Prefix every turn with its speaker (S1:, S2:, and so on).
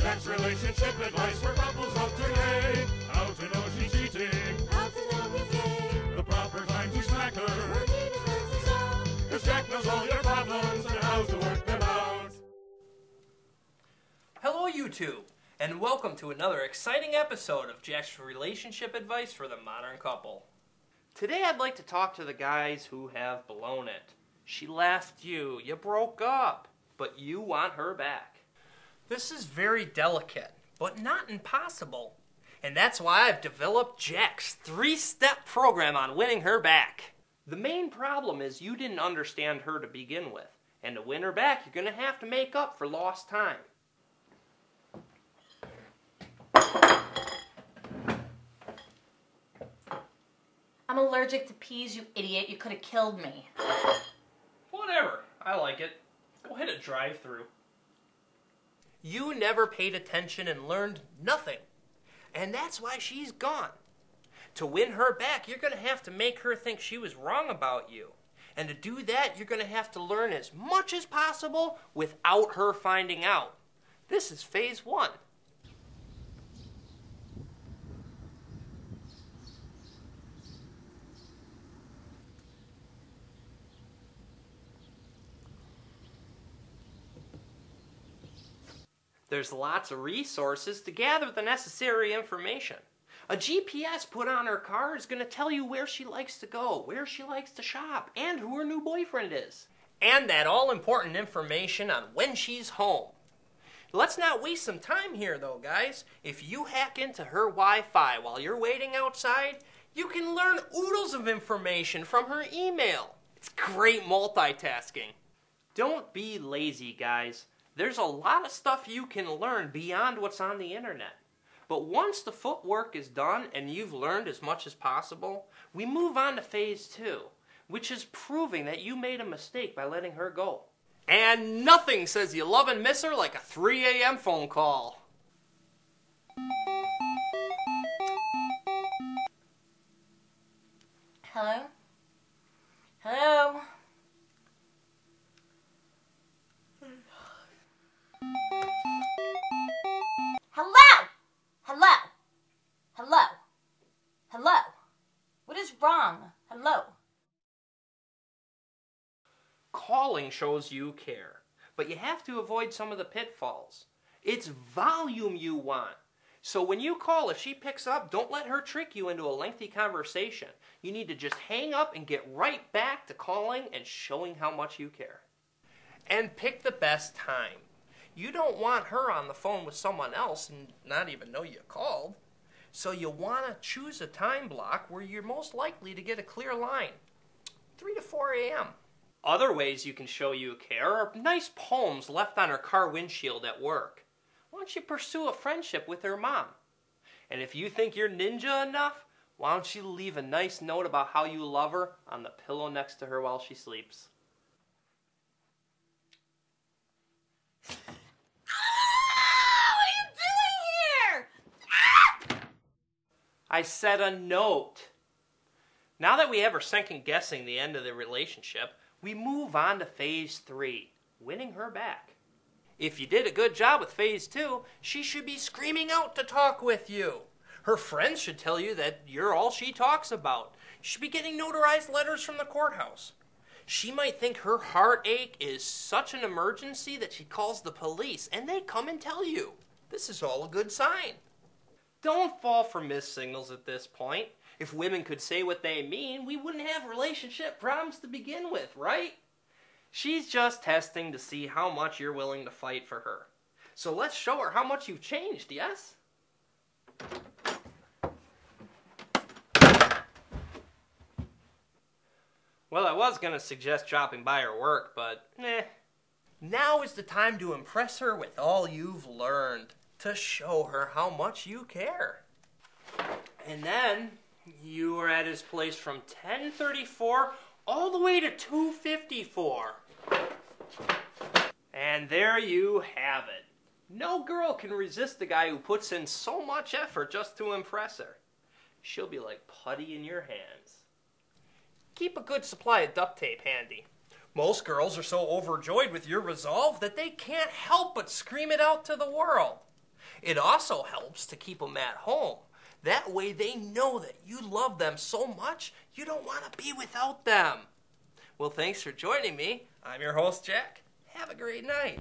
S1: Jack's relationship advice for couples of today. How to know she's cheating.
S2: How to know he's gay.
S1: The proper time to smack her.
S2: When he deserves to show.
S1: 'Cause Jack knows all your problems and how to work them out.
S3: Hello YouTube, and welcome to another exciting episode of Jack's relationship advice for the modern couple. Today I'd like to talk to the guys who have blown it. She left you, you broke up, but you want her back. This is very delicate, but not impossible. And that's why I've developed Jack's 3-step program on winning her back. The main problem is you didn't understand her to begin with. And to win her back, you're going to have to make up for lost time.
S4: I'm allergic to peas, you idiot. You could have killed me.
S3: Whatever. I like it. Go hit a drive-thru. You never paid attention and learned nothing. And that's why she's gone. To win her back, you're going to have to make her think she was wrong about you. And to do that, you're going to have to learn as much as possible without her finding out. This is phase 1. There's lots of resources to gather the necessary information. A GPS put on her car is going to tell you where she likes to go, where she likes to shop, and who her new boyfriend is. And that all-important information on when she's home. Let's not waste some time here, though, guys. If you hack into her Wi-Fi while you're waiting outside, you can learn oodles of information from her email. It's great multitasking. Don't be lazy, guys. There's a lot of stuff you can learn beyond what's on the internet. But once the footwork is done and you've learned as much as possible, we move on to phase 2, which is proving that you made a mistake by letting her go. And nothing says you love and miss her like a 3 a.m. phone call.
S4: Hello? Hello? Hello? Hello? Hello? Hello? What is wrong? Hello?
S3: Calling shows you care, but you have to avoid some of the pitfalls. It's volume you want. So when you call, if she picks up, don't let her trick you into a lengthy conversation. You need to just hang up and get right back to calling and showing how much you care. And pick the best time. You don't want her on the phone with someone else and not even know you called. So you want to choose a time block where you're most likely to get a clear line. 3 to 4 a.m. Other ways you can show you care are nice poems left on her car windshield at work. Why don't you pursue a friendship with her mom? And if you think you're ninja enough, why don't you leave a nice note about how you love her on the pillow next to her while she sleeps? I said a note. Now that we have her second guessing the end of the relationship, we move on to phase 3, winning her back. If you did a good job with phase 2, she should be screaming out to talk with you. Her friends should tell you that you're all she talks about. You should be getting notarized letters from the courthouse. She might think her heartache is such an emergency that she calls the police and they come and tell you. This is all a good sign. Don't fall for missed signals at this point. If women could say what they mean, we wouldn't have relationship problems to begin with, right? She's just testing to see how much you're willing to fight for her. So let's show her how much you've changed, yes? Well, I was going to suggest dropping by her work, but Now is the time to impress her with all you've learned. To show her how much you care. And then you were at his place from 10:34 all the way to 2:54. And there you have it. No girl can resist a guy who puts in so much effort just to impress her. She'll be like putty in your hands. Keep a good supply of duct tape handy. Most girls are so overjoyed with your resolve that they can't help but scream it out to the world. It also helps to keep them at home. That way they know that you love them so much you don't want to be without them. Well, thanks for joining me. I'm your host, Jack. Have a great night.